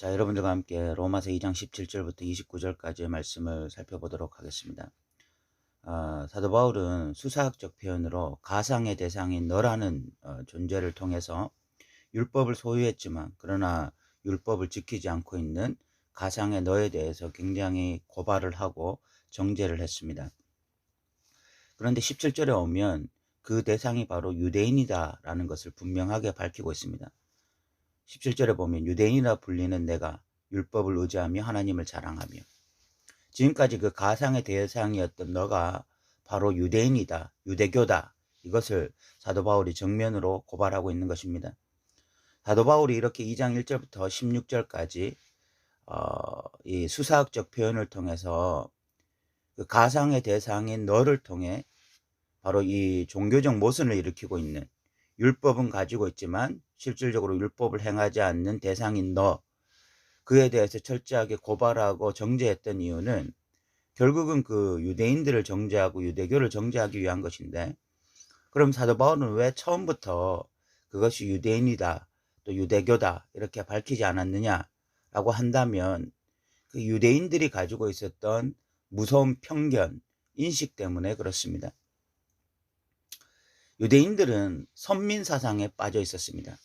자, 여러분들과 함께 로마서 2장 17절부터 29절까지의 말씀을 살펴보도록 하겠습니다. 사도 바울은 수사학적 표현으로 가상의 대상인 너라는 존재를 통해서 율법을 소유했지만 그러나 율법을 지키지 않고 있는 가상의 너에 대해서 굉장히 고발을 하고 정죄를 했습니다. 그런데 17절에 오면 그 대상이 바로 유대인이다라는 것을 분명하게 밝히고 있습니다. 17절에 보면 유대인이라 불리는 내가 율법을 의지하며 하나님을 자랑하며, 지금까지 그 가상의 대상이었던 너가 바로 유대인이다, 유대교다, 이것을 사도 바울이 정면으로 고발하고 있는 것입니다. 사도 바울이 이렇게 2장 1절부터 16절까지 이 수사학적 표현을 통해서 그 가상의 대상인 너를 통해 바로 이 종교적 모순을 일으키고 있는, 율법은 가지고 있지만 실질적으로 율법을 행하지 않는 대상인 너, 그에 대해서 철저하게 고발하고 정죄했던 이유는 결국은 그 유대인들을 정죄하고 유대교를 정죄하기 위한 것인데, 그럼 사도 바울은 왜 처음부터 그것이 유대인이다, 또 유대교다 이렇게 밝히지 않았느냐라고 한다면, 그 유대인들이 가지고 있었던 무서운 편견, 인식 때문에 그렇습니다. 유대인들은 선민 사상에 빠져 있었습니다.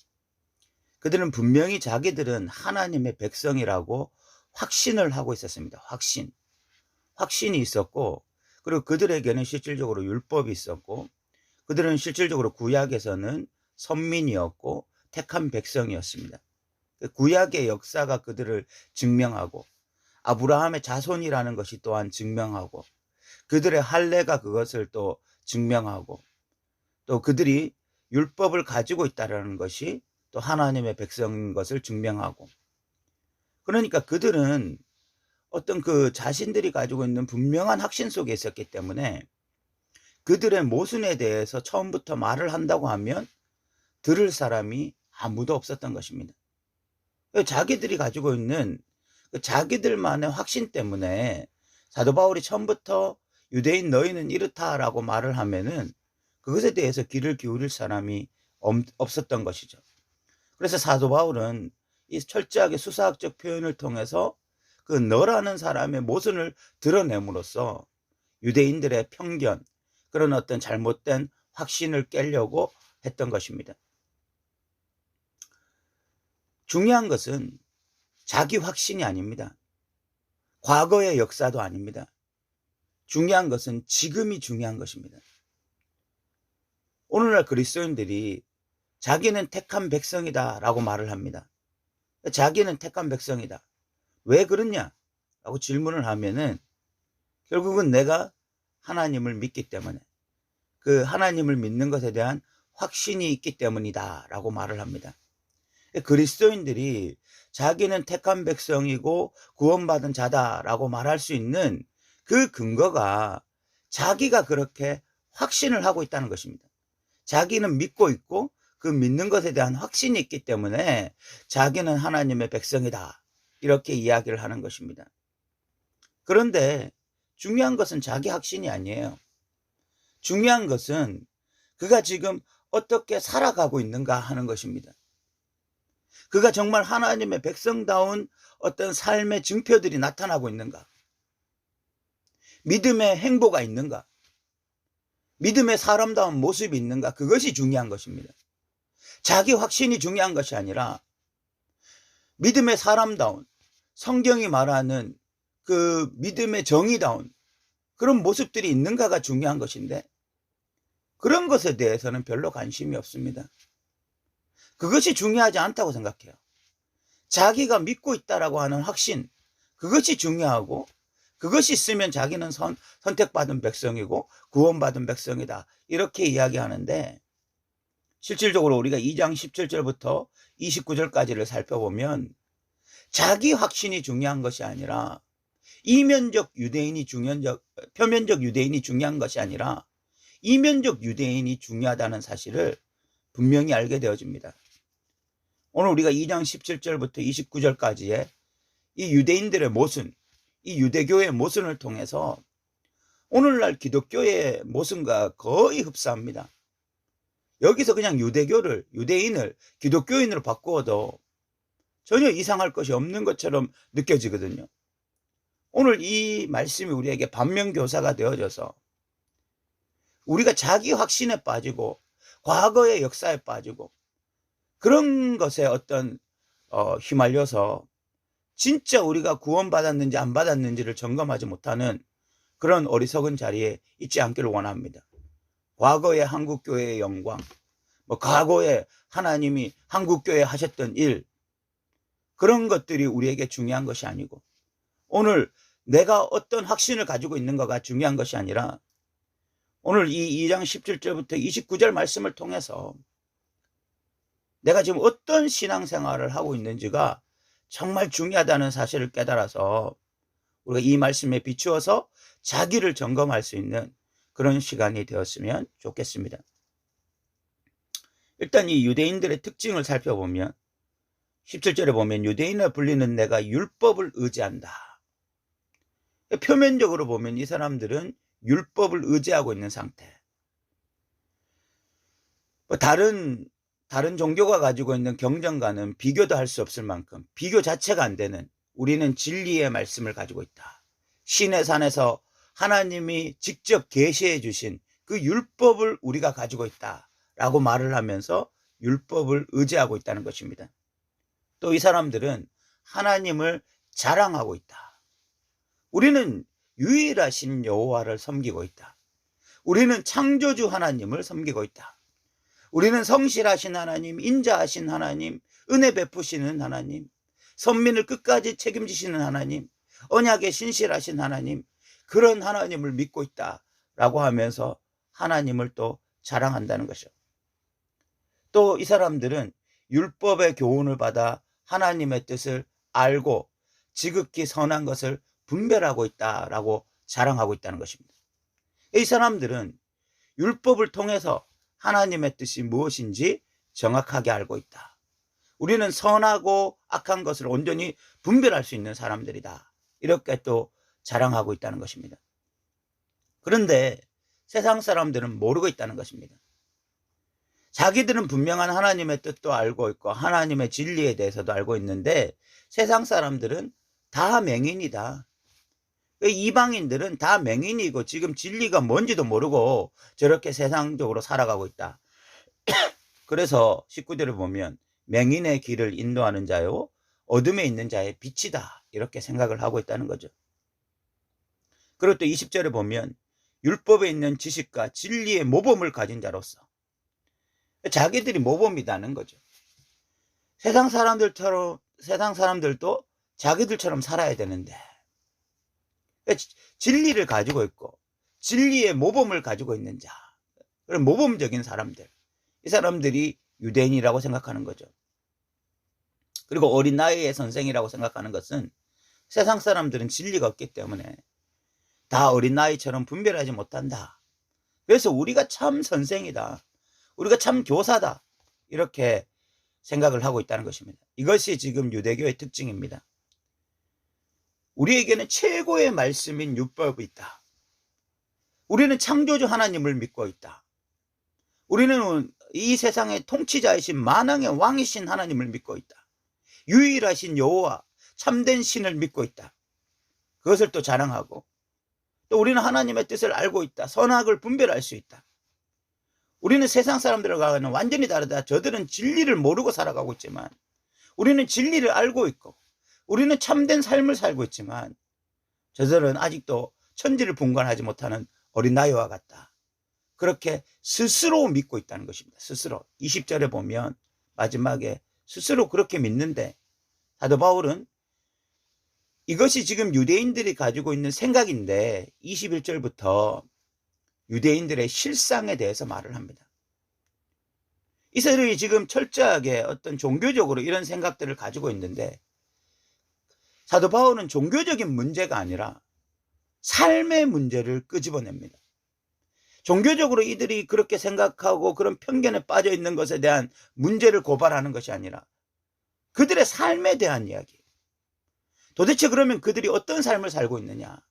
그들은 분명히 자기들은 하나님의 백성이라고 확신을 하고 있었습니다. 확신이 있었고, 그리고 그들에게는 실질적으로 율법이 있었고, 그들은 실질적으로 구약에서는 선민이었고 택한 백성이었습니다. 구약의 역사가 그들을 증명하고, 아브라함의 자손이라는 것이 또한 증명하고, 그들의 할례가 그것을 또 증명하고, 또 그들이 율법을 가지고 있다는 것이 또 하나님의 백성인 것을 증명하고, 그러니까 그들은 어떤 그 자신들이 가지고 있는 분명한 확신 속에 있었기 때문에 그들의 모순에 대해서 처음부터 말을 한다고 하면 들을 사람이 아무도 없었던 것입니다. 자기들이 가지고 있는 자기들만의 확신 때문에 사도 바울이 처음부터 유대인 너희는 이렇다라고 말을 하면은 그것에 대해서 귀를 기울일 사람이 없었던 것이죠. 그래서 사도 바울은 이 철저하게 수사학적 표현을 통해서 그 너라는 사람의 모순을 드러냄으로써 유대인들의 편견, 그런 어떤 잘못된 확신을 깨려고 했던 것입니다. 중요한 것은 자기 확신이 아닙니다. 과거의 역사도 아닙니다. 중요한 것은 지금이 중요한 것입니다. 오늘날 그리스도인들이 자기는 택한 백성이다 라고 말을 합니다. 자기는 택한 백성이다. 왜 그러냐? 라고 질문을 하면은 결국은 내가 하나님을 믿기 때문에, 그 하나님을 믿는 것에 대한 확신이 있기 때문이다 라고 말을 합니다. 그리스도인들이 자기는 택한 백성이고 구원받은 자다라고 말할 수 있는 그 근거가 자기가 그렇게 확신을 하고 있다는 것입니다. 자기는 믿고 있고 그 믿는 것에 대한 확신이 있기 때문에 자기는 하나님의 백성이다, 이렇게 이야기를 하는 것입니다. 그런데 중요한 것은 자기 확신이 아니에요. 중요한 것은 그가 지금 어떻게 살아가고 있는가 하는 것입니다. 그가 정말 하나님의 백성다운 어떤 삶의 증표들이 나타나고 있는가? 믿음의 행보가 있는가? 믿음의 사람다운 모습이 있는가? 그것이 중요한 것입니다. 자기 확신이 중요한 것이 아니라 믿음의 사람다운, 성경이 말하는 그 믿음의 정의다운 그런 모습들이 있는가가 중요한 것인데, 그런 것에 대해서는 별로 관심이 없습니다. 그것이 중요하지 않다고 생각해요. 자기가 믿고 있다라고 하는 확신, 그것이 중요하고, 그것이 있으면 자기는 선택받은 백성이고 구원받은 백성이다, 이렇게 이야기하는데, 실질적으로 우리가 2장 17절부터 29절까지를 살펴보면 자기 확신이 중요한 것이 아니라, 표면적 유대인이 중요한 것이 아니라 이면적 유대인이 중요하다는 사실을 분명히 알게 되어집니다. 오늘 우리가 2장 17절부터 29절까지의 이 유대인들의 모순, 이 유대교의 모순을 통해서 오늘날 기독교의 모순과 거의 흡사합니다. 여기서 그냥 유대인을 기독교인으로 바꾸어도 전혀 이상할 것이 없는 것처럼 느껴지거든요. 오늘 이 말씀이 우리에게 반면교사가 되어져서 우리가 자기 확신에 빠지고 과거의 역사에 빠지고 그런 것에 어떤 휘말려서 진짜 우리가 구원받았는지 안 받았는지를 점검하지 못하는 그런 어리석은 자리에 있지 않기를 원합니다. 과거의 한국교회의 영광, 과거에 하나님이 한국교회에 하셨던 일, 그런 것들이 우리에게 중요한 것이 아니고 오늘 내가 어떤 확신을 가지고 있는 거가 중요한 것이 아니라 오늘 이 2장 17절부터 29절 말씀을 통해서 내가 지금 어떤 신앙생활을 하고 있는지가 정말 중요하다는 사실을 깨달아서 우리가 이 말씀에 비추어서 자기를 점검할 수 있는 그런 시간이 되었으면 좋겠습니다. 일단 이 유대인들의 특징을 살펴보면 17절에 보면 유대인에 불리는 내가 율법을 의지한다. 표면적으로 보면 이 사람들은 율법을 의지하고 있는 상태. 다른 종교가 가지고 있는 경전과는 비교도 할 수 없을 만큼 비교 자체가 안 되는, 우리는 진리의 말씀을 가지고 있다. 신의 산에서 하나님이 직접 계시해 주신 그 율법을 우리가 가지고 있다라고 말을 하면서 율법을 의지하고 있다는 것입니다. 또 이 사람들은 하나님을 자랑하고 있다. 우리는 유일하신 여호와를 섬기고 있다. 우리는 창조주 하나님을 섬기고 있다. 우리는 성실하신 하나님, 인자하신 하나님, 은혜 베푸시는 하나님, 선민을 끝까지 책임지시는 하나님, 언약에 신실하신 하나님, 그런 하나님을 믿고 있다라고 하면서 하나님을 또 자랑한다는 것이죠. 또 이 사람들은 율법의 교훈을 받아 하나님의 뜻을 알고 지극히 선한 것을 분별하고 있다라고 자랑하고 있다는 것입니다. 이 사람들은 율법을 통해서 하나님의 뜻이 무엇인지 정확하게 알고 있다. 우리는 선하고 악한 것을 온전히 분별할 수 있는 사람들이다. 이렇게 또 자랑하고 있다는 것입니다. 그런데 세상 사람들은 모르고 있다는 것입니다. 자기들은 분명한 하나님의 뜻도 알고 있고 하나님의 진리에 대해서도 알고 있는데 세상 사람들은 다 맹인이다. 이방인들은 다 맹인이고 지금 진리가 뭔지도 모르고 저렇게 세상적으로 살아가고 있다. 그래서 19절을 보면 맹인의 길을 인도하는 자요 어둠에 있는 자의 빛이다, 이렇게 생각을 하고 있다는 거죠. 그리고 또 20절에 보면 율법에 있는 지식과 진리의 모범을 가진 자로서, 자기들이 모범이다는 거죠. 세상 사람들도 자기들처럼 살아야 되는데 진리를 가지고 있고 진리의 모범을 가지고 있는 자, 그런 모범적인 사람들, 이 사람들이 유대인이라고 생각하는 거죠. 그리고 어린 나이의 선생이라고 생각하는 것은 세상 사람들은 진리가 없기 때문에 다 어린 나이처럼 분별하지 못한다. 그래서 우리가 참 선생이다, 우리가 참 교사다, 이렇게 생각을 하고 있다는 것입니다. 이것이 지금 유대교의 특징입니다. 우리에게는 최고의 말씀인 율법이 있다. 우리는 창조주 하나님을 믿고 있다. 우리는 이 세상의 통치자이신 만왕의 왕이신 하나님을 믿고 있다. 유일하신 여호와 참된 신을 믿고 있다. 그것을 또 자랑하고, 또 우리는 하나님의 뜻을 알고 있다. 선악을 분별할 수 있다. 우리는 세상 사람들과는 완전히 다르다. 저들은 진리를 모르고 살아가고 있지만 우리는 진리를 알고 있고 우리는 참된 삶을 살고 있지만 저들은 아직도 천지를 분간하지 못하는 어린 나이와 같다. 그렇게 스스로 믿고 있다는 것입니다. 스스로. 20절에 보면 마지막에 스스로 그렇게 믿는데 사도 바울은 이것이 지금 유대인들이 가지고 있는 생각인데 21절부터 유대인들의 실상에 대해서 말을 합니다. 이스라엘이 지금 철저하게 어떤 종교적으로 이런 생각들을 가지고 있는데 사도 바울은 종교적인 문제가 아니라 삶의 문제를 끄집어냅니다. 종교적으로 이들이 그렇게 생각하고 그런 편견에 빠져 있는 것에 대한 문제를 고발하는 것이 아니라 그들의 삶에 대한 이야기. 도대체 그러면 그들이 어떤 삶을 살고 있느냐?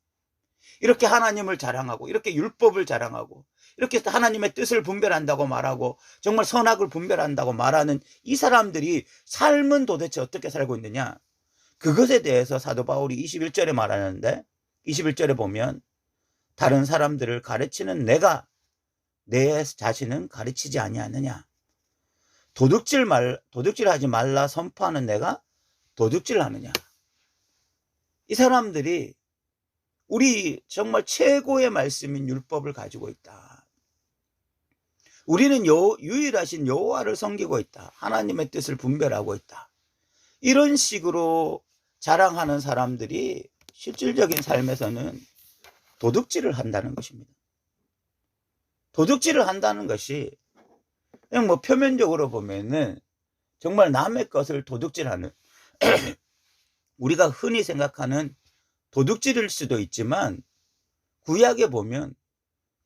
이렇게 하나님을 자랑하고 이렇게 율법을 자랑하고 이렇게 하나님의 뜻을 분별한다고 말하고 정말 선악을 분별한다고 말하는 이 사람들이 삶은 도대체 어떻게 살고 있느냐, 그것에 대해서 사도 바울이 21절에 말하는데, 21절에 보면 다른 사람들을 가르치는 내가 내 자신은 가르치지 아니하느냐, 도둑질하지 말라 선포하는 내가 도둑질하느냐. 이 사람들이 우리 정말 최고의 말씀인 율법을 가지고 있다. 우리는 유일하신 여호와를 섬기고 있다. 하나님의 뜻을 분별하고 있다. 이런 식으로 자랑하는 사람들이 실질적인 삶에서는 도둑질을 한다는 것입니다. 도둑질을 한다는 것이 그냥 뭐 표면적으로 보면은 정말 남의 것을 도둑질하는 우리가 흔히 생각하는 도둑질일 수도 있지만, 구약에 보면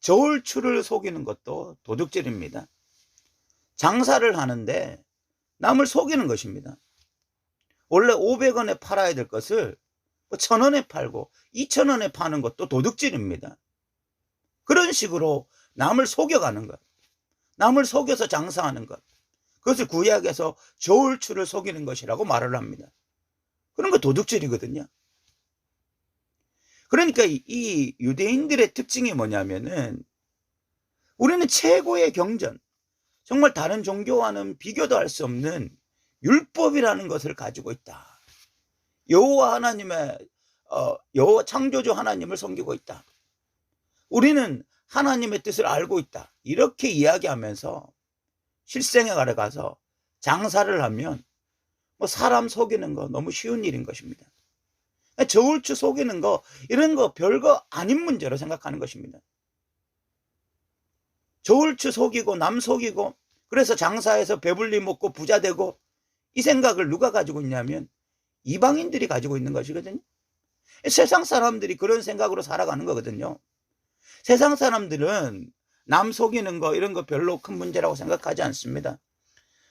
저울추를 속이는 것도 도둑질입니다. 장사를 하는데 남을 속이는 것입니다. 원래 500원에 팔아야 될 것을 1000원에 팔고 2000원에 파는 것도 도둑질입니다. 그런 식으로 남을 속여가는 것, 남을 속여서 장사하는 것, 그것을 구약에서 저울추를 속이는 것이라고 말을 합니다. 그런 거 도둑질이거든요. 그러니까 이 유대인들의 특징이 뭐냐면은, 우리는 최고의 경전, 정말 다른 종교와는 비교도 할 수 없는 율법이라는 것을 가지고 있다. 여호와 하나님의 여호와 창조주 하나님을 섬기고 있다. 우리는 하나님의 뜻을 알고 있다. 이렇게 이야기하면서 실생에 가서 장사를 하면 뭐 사람 속이는 거 너무 쉬운 일인 것입니다. 저울추 속이는 거, 이런 거 별거 아닌 문제로 생각하는 것입니다. 저울추 속이고 남 속이고 그래서 장사해서 배불리 먹고 부자 되고, 이 생각을 누가 가지고 있냐면 이방인들이 가지고 있는 것이거든요. 세상 사람들이 그런 생각으로 살아가는 거거든요. 세상 사람들은 남 속이는 거 이런 거 별로 큰 문제라고 생각하지 않습니다.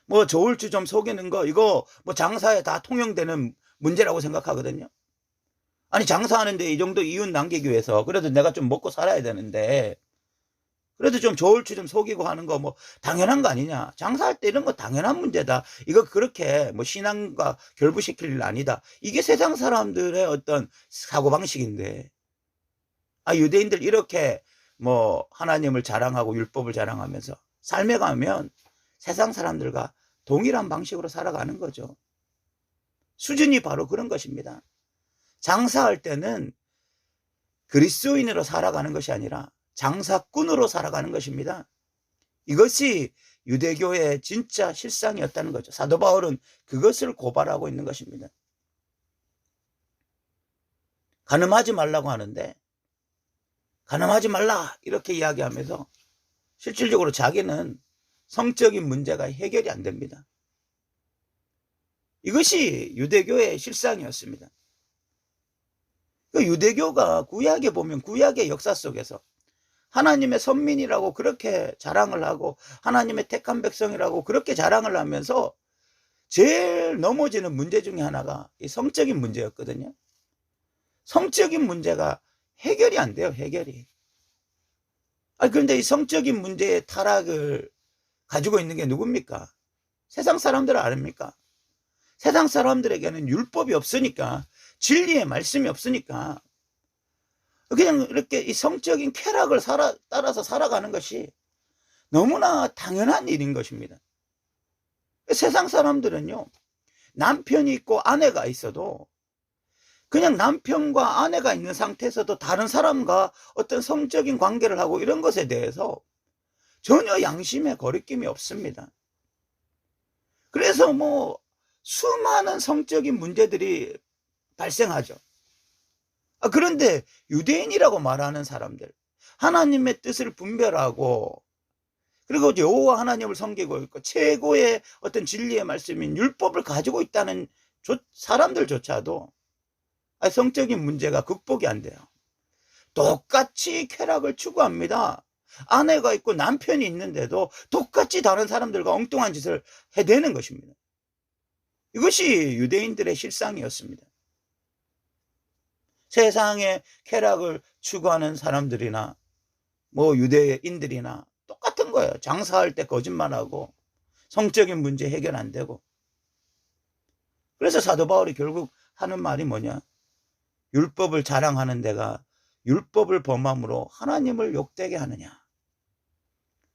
뭐 저울추 좀 속이는 거, 이거 뭐 장사에 다 통용되는 문제라고 생각하거든요. 아니, 장사하는데 이 정도 이윤 남기기 위해서 그래도 내가 좀 먹고 살아야 되는데 그래도 좀 저울추 좀 속이고 하는 거 뭐 당연한 거 아니냐, 장사할 때 이런 거 당연한 문제다, 이거 그렇게 뭐 신앙과 결부시킬 일 아니다, 이게 세상 사람들의 어떤 사고방식인데, 유대인들 이렇게 뭐 하나님을 자랑하고 율법을 자랑하면서 삶에 가면 세상 사람들과 동일한 방식으로 살아가는 거죠. 수준이 바로 그런 것입니다. 장사할 때는 그리스도인으로 살아가는 것이 아니라 장사꾼으로 살아가는 것입니다. 이것이 유대교의 진짜 실상이었다는 거죠. 사도 바울은 그것을 고발하고 있는 것입니다. 간음하지 말라고 하는데 간음하지 말라 이렇게 이야기하면서 실질적으로 자기는 성적인 문제가 해결이 안 됩니다. 이것이 유대교의 실상이었습니다. 유대교가 구약에 보면, 구약의 역사 속에서 하나님의 선민이라고 그렇게 자랑을 하고 하나님의 택한 백성이라고 그렇게 자랑을 하면서 제일 넘어지는 문제 중에 하나가 이 성적인 문제였거든요. 성적인 문제가 해결이 안 돼요, 해결이. 그런데 이 성적인 문제의 타락을 가지고 있는 게 누굽니까? 세상 사람들 아닙니까? 세상 사람들에게는 율법이 없으니까, 진리의 말씀이 없으니까 그냥 이렇게 이 성적인 쾌락을 따라서 살아가는 것이 너무나 당연한 일인 것입니다. 세상 사람들은요, 남편이 있고 아내가 있어도 그냥 남편과 아내가 있는 상태에서도 다른 사람과 어떤 성적인 관계를 하고 이런 것에 대해서 전혀 양심에 거리낌이 없습니다. 그래서 뭐 수많은 성적인 문제들이 발생하죠. 그런데 유대인이라고 말하는 사람들, 하나님의 뜻을 분별하고 그리고 여호와 하나님을 섬기고 있고 최고의 어떤 진리의 말씀인 율법을 가지고 있다는 사람들조차도 성적인 문제가 극복이 안 돼요. 똑같이 쾌락을 추구합니다. 아내가 있고 남편이 있는데도 똑같이 다른 사람들과 엉뚱한 짓을 해대는 것입니다. 이것이 유대인들의 실상이었습니다. 세상의 쾌락을 추구하는 사람들이나 뭐 유대인들이나 똑같은 거예요. 장사할 때 거짓말하고 성적인 문제 해결 안 되고. 그래서 사도 바울이 결국 하는 말이 뭐냐? 율법을 자랑하는 데가 율법을 범함으로 하나님을 욕되게 하느냐.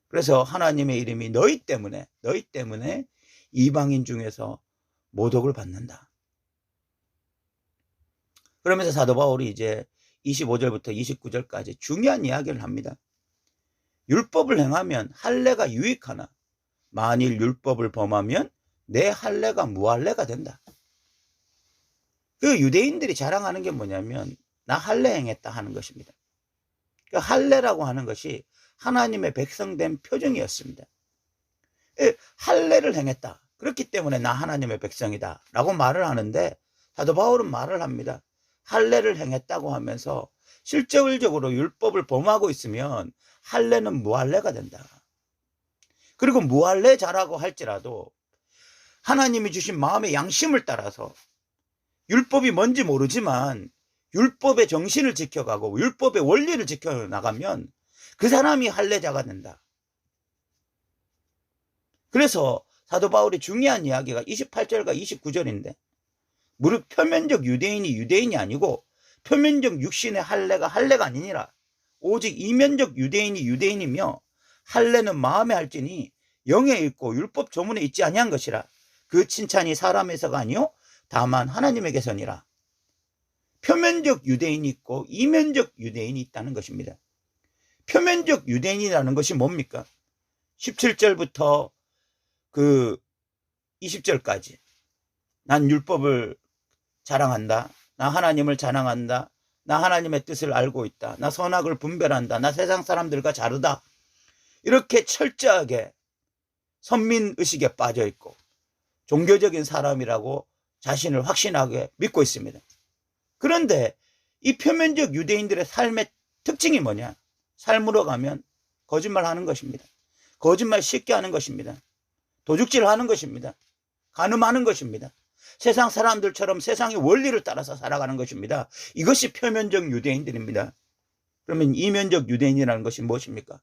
그래서 하나님의 이름이 너희 때문에 이방인 중에서 모독을 받는다. 그러면서 사도 바울이 이제 25절부터 29절까지 중요한 이야기를 합니다. 율법을 행하면 할례가 유익하나 만일 율법을 범하면 내 할례가 무할례가 된다. 그 유대인들이 자랑하는 게 뭐냐면 나 할례 행했다 하는 것입니다. 그 할례라고 하는 것이 하나님의 백성된 표정이었습니다. 할례를 행했다. 그렇기 때문에 나 하나님의 백성이다 라고 말을 하는데 사도 바울은 말을 합니다. 할례를 행했다고 하면서 실질적으로 율법을 범하고 있으면 할례는 무할례가 된다. 그리고 무할례자라고 할지라도 하나님이 주신 마음의 양심을 따라서 율법이 뭔지 모르지만 율법의 정신을 지켜가고 율법의 원리를 지켜나가면 그 사람이 할례자가 된다. 그래서 사도 바울이 중요한 이야기가 28절과 29절인데 무릇 표면적 유대인이 아니고 표면적 육신의 할례가 아니니라. 오직 이면적 유대인이며 할례는 마음에 할지니 영에 있고 율법 조문에 있지 아니한 것이라. 그 칭찬이 사람에서가 아니요 다만 하나님에게서니라. 표면적 유대인이 있고 이면적 유대인이 있다는 것입니다. 표면적 유대인이라는 것이 뭡니까? 17절부터 그 20절까지 난 율법을 자랑한다. 나 하나님을 자랑한다. 나 하나님의 뜻을 알고 있다. 나 선악을 분별한다. 나 세상 사람들과 다르다. 이렇게 철저하게 선민의식에 빠져 있고 종교적인 사람이라고 자신을 확신하게 믿고 있습니다. 그런데 이 표면적 유대인들의 삶의 특징이 뭐냐? 삶으로 가면 거짓말하는 것입니다. 거짓말 쉽게 하는 것입니다. 도둑질하는 것입니다. 간음하는 것입니다. 세상 사람들처럼 세상의 원리를 따라서 살아가는 것입니다. 이것이 표면적 유대인들입니다. 그러면 이면적 유대인이라는 것이 무엇입니까?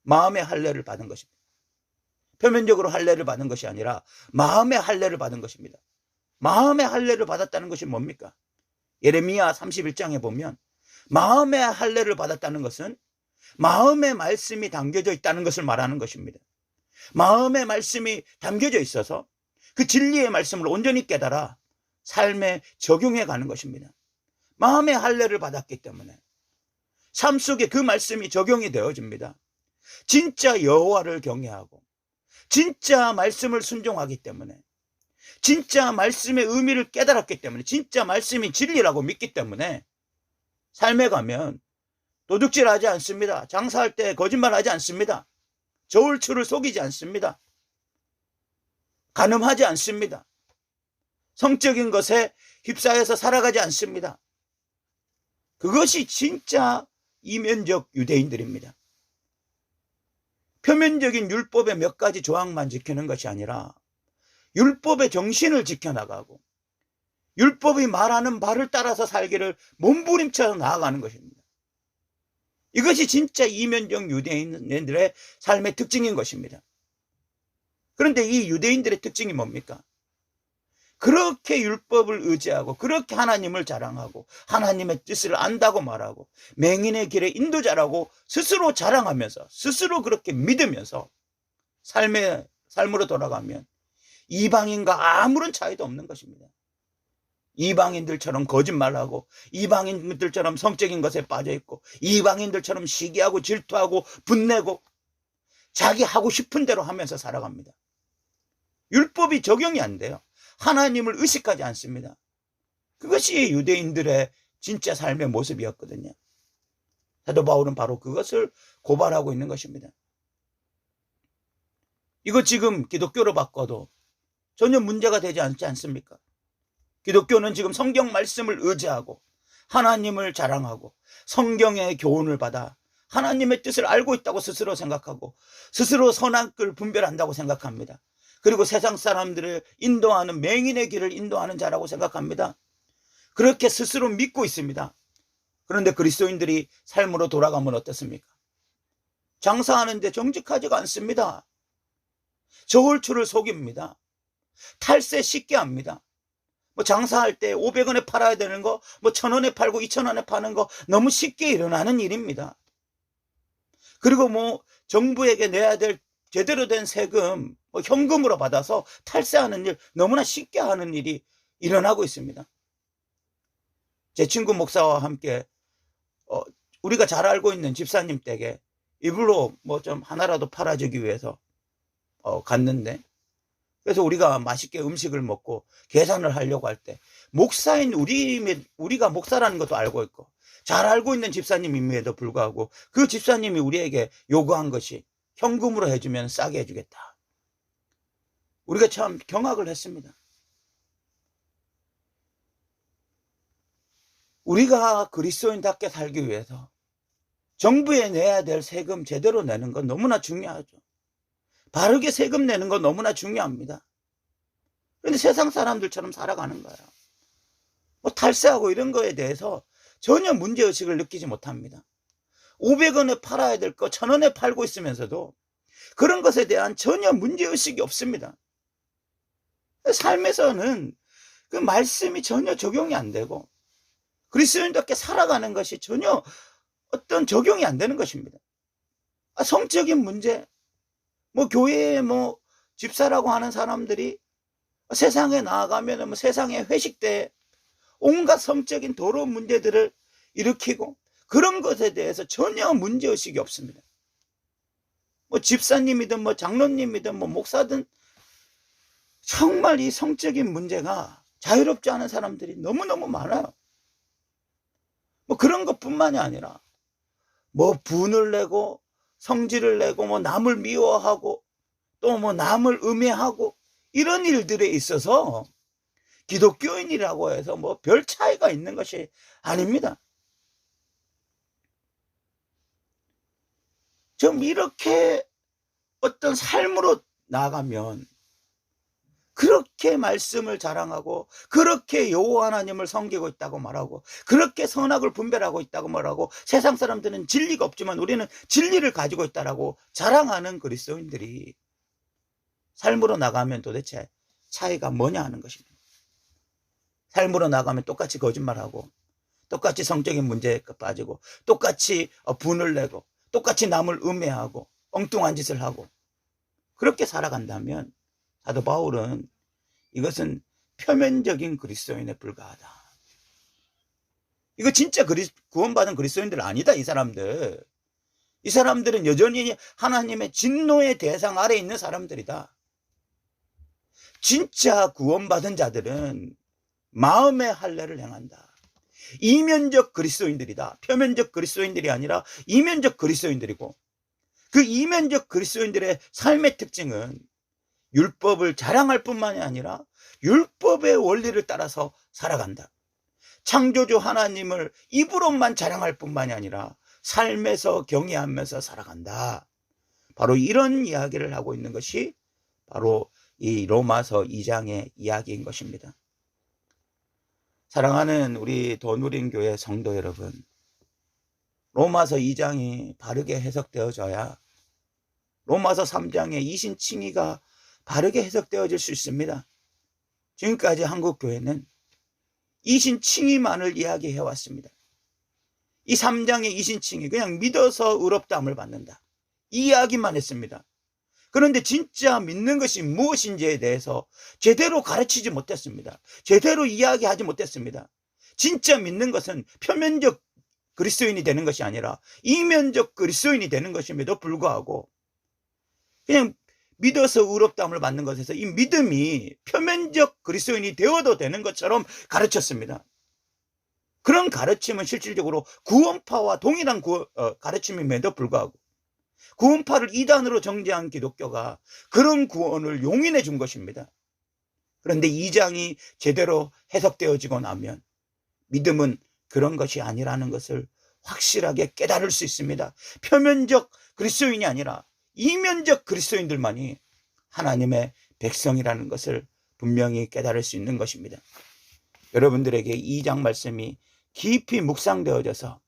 마음의 할례를 받은 것입니다. 표면적으로 할례를 받은 것이 아니라 마음의 할례를 받은 것입니다. 마음의 할례를 받았다는 것이 뭡니까? 예레미야 31장에 보면 마음의 할례를 받았다는 것은 마음의 말씀이 담겨져 있다는 것을 말하는 것입니다. 마음의 말씀이 담겨져 있어서 그 진리의 말씀을 온전히 깨달아 삶에 적용해 가는 것입니다. 마음의 할례를 받았기 때문에 삶 속에 그 말씀이 적용이 되어집니다. 진짜 여호와를 경외하고 진짜 말씀을 순종하기 때문에 진짜 말씀의 의미를 깨달았기 때문에 진짜 말씀이 진리라고 믿기 때문에 삶에 가면 도둑질하지 않습니다. 장사할 때 거짓말하지 않습니다. 저울추를 속이지 않습니다. 간음하지 않습니다. 성적인 것에 휩싸여서 살아가지 않습니다. 그것이 진짜 이면적 유대인들입니다. 표면적인 율법의 몇 가지 조항만 지키는 것이 아니라 율법의 정신을 지켜나가고 율법이 말하는 바를 따라서 살기를 몸부림쳐서 나아가는 것입니다. 이것이 진짜 이면적 유대인들의 삶의 특징인 것입니다. 그런데 이 유대인들의 특징이 뭡니까? 그렇게 율법을 의지하고 그렇게 하나님을 자랑하고 하나님의 뜻을 안다고 말하고 맹인의 길의 인도자라고 스스로 자랑하면서 스스로 그렇게 믿으면서 삶으로 돌아가면 이방인과 아무런 차이도 없는 것입니다. 이방인들처럼 거짓말하고 이방인들처럼 성적인 것에 빠져있고 이방인들처럼 시기하고 질투하고 분내고 자기 하고 싶은 대로 하면서 살아갑니다. 율법이 적용이 안 돼요. 하나님을 의식하지 않습니다. 그것이 유대인들의 진짜 삶의 모습이었거든요. 사도 바울은 바로 그것을 고발하고 있는 것입니다. 이거 지금 기독교로 바꿔도 전혀 문제가 되지 않지 않습니까? 기독교는 지금 성경 말씀을 의지하고 하나님을 자랑하고 성경의 교훈을 받아 하나님의 뜻을 알고 있다고 스스로 생각하고 스스로 선악을 분별한다고 생각합니다. 그리고 세상 사람들을 인도하는 맹인의 길을 인도하는 자라고 생각합니다. 그렇게 스스로 믿고 있습니다. 그런데 그리스도인들이 삶으로 돌아가면 어떻습니까? 장사하는데 정직하지가 않습니다. 저울추를 속입니다. 탈세 쉽게 합니다. 뭐 장사할 때 500원에 팔아야 되는 거 뭐 1000원에 팔고 2000원에 파는 거 너무 쉽게 일어나는 일입니다. 그리고 뭐 정부에게 내야 될 제대로 된 세금 뭐 현금으로 받아서 탈세하는 일 너무나 쉽게 하는 일이 일어나고 있습니다. 제 친구 목사와 함께 우리가 잘 알고 있는 집사님 댁에 일부러 뭐 좀 하나라도 팔아주기 위해서 갔는데, 그래서 우리가 맛있게 음식을 먹고 계산을 하려고 할 때 목사인 우리가 목사라는 것도 알고 있고 잘 알고 있는 집사님임에도 불구하고 그 집사님이 우리에게 요구한 것이 현금으로 해주면 싸게 해주겠다. 우리가 참 경악을 했습니다. 우리가 그리스도인답게 살기 위해서 정부에 내야 될 세금 제대로 내는 건 너무나 중요하죠. 바르게 세금 내는 건 너무나 중요합니다. 그런데 세상 사람들처럼 살아가는 거예요. 뭐 탈세하고 이런 거에 대해서 전혀 문제의식을 느끼지 못합니다. 500원에 팔아야 될 거 1000원에 팔고 있으면서도 그런 것에 대한 전혀 문제의식이 없습니다. 삶에서는 그 말씀이 전혀 적용이 안 되고 그리스도인답게 살아가는 것이 전혀 어떤 적용이 안 되는 것입니다. 성적인 문제, 뭐 교회에 뭐 집사라고 하는 사람들이 세상에 나아가면 뭐 세상의 회식 때 온갖 성적인 더러운 문제들을 일으키고 그런 것에 대해서 전혀 문제의식이 없습니다. 뭐 집사님이든 뭐 장로님이든 뭐 목사든 정말 이 성적인 문제가 자유롭지 않은 사람들이 너무너무 많아요. 뭐 그런 것뿐만이 아니라 뭐 분을 내고 성질을 내고 뭐 남을 미워하고 또 뭐 남을 음해하고 이런 일들에 있어서 기독교인이라고 해서 뭐 별 차이가 있는 것이 아닙니다. 좀 이렇게 어떤 삶으로 나아가면 그렇게 말씀을 자랑하고 그렇게 여호와 하나님을 섬기고 있다고 말하고 그렇게 선악을 분별하고 있다고 말하고 세상 사람들은 진리가 없지만 우리는 진리를 가지고 있다라고 자랑하는 그리스도인들이 삶으로 나가면 도대체 차이가 뭐냐 하는 것입니다. 삶으로 나가면 똑같이 거짓말하고 똑같이 성적인 문제에 빠지고 똑같이 분을 내고 똑같이 남을 음해하고 엉뚱한 짓을 하고 그렇게 살아간다면 사도 바울은 이것은 표면적인 그리스도인에 불과하다. 이거 진짜 구원받은 그리스도인들 아니다. 이 사람들은 여전히 하나님의 진노의 대상 아래 있는 사람들이다. 진짜 구원받은 자들은 마음의 할례를 행한다. 이면적 그리스도인들이다. 표면적 그리스도인들이 아니라 이면적 그리스도인들이고 그 이면적 그리스도인들의 삶의 특징은 율법을 자랑할 뿐만이 아니라 율법의 원리를 따라서 살아간다. 창조주 하나님을 입으로만 자랑할 뿐만이 아니라 삶에서 경외하면서 살아간다. 바로 이런 이야기를 하고 있는 것이 바로 이 로마서 2장의 이야기인 것입니다. 사랑하는 우리 도누린교회 성도 여러분, 로마서 2장이 바르게 해석되어져야 로마서 3장의 이신칭의가 바르게 해석되어질 수 있습니다. 지금까지 한국교회는 이신칭의만을 이야기해왔습니다. 이 3장의 이신칭의 그냥 믿어서 의롭다함을 받는다, 이 이야기만 했습니다. 그런데 진짜 믿는 것이 무엇인지에 대해서 제대로 가르치지 못했습니다. 제대로 이야기하지 못했습니다. 진짜 믿는 것은 표면적 그리스도인이 되는 것이 아니라 이면적 그리스도인이 되는 것임에도 불구하고 그냥 믿어서 의롭다함을 받는 것에서 이 믿음이 표면적 그리스도인이 되어도 되는 것처럼 가르쳤습니다. 그런 가르침은 실질적으로 구원파와 동일한 가르침임에도 불구하고 구원파를 이단으로 정죄한 기독교가 그런 구원을 용인해 준 것입니다. 그런데 2장이 제대로 해석되어지고 나면 믿음은 그런 것이 아니라는 것을 확실하게 깨달을 수 있습니다. 표면적 그리스도인이 아니라 이면적 그리스도인들만이 하나님의 백성이라는 것을 분명히 깨달을 수 있는 것입니다. 여러분들에게 2장 말씀이 깊이 묵상되어져서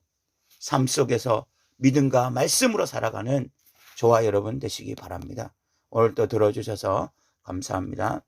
삶 속에서 믿음과 말씀으로 살아가는 저와 여러분 되시기 바랍니다. 오늘도 들어주셔서 감사합니다.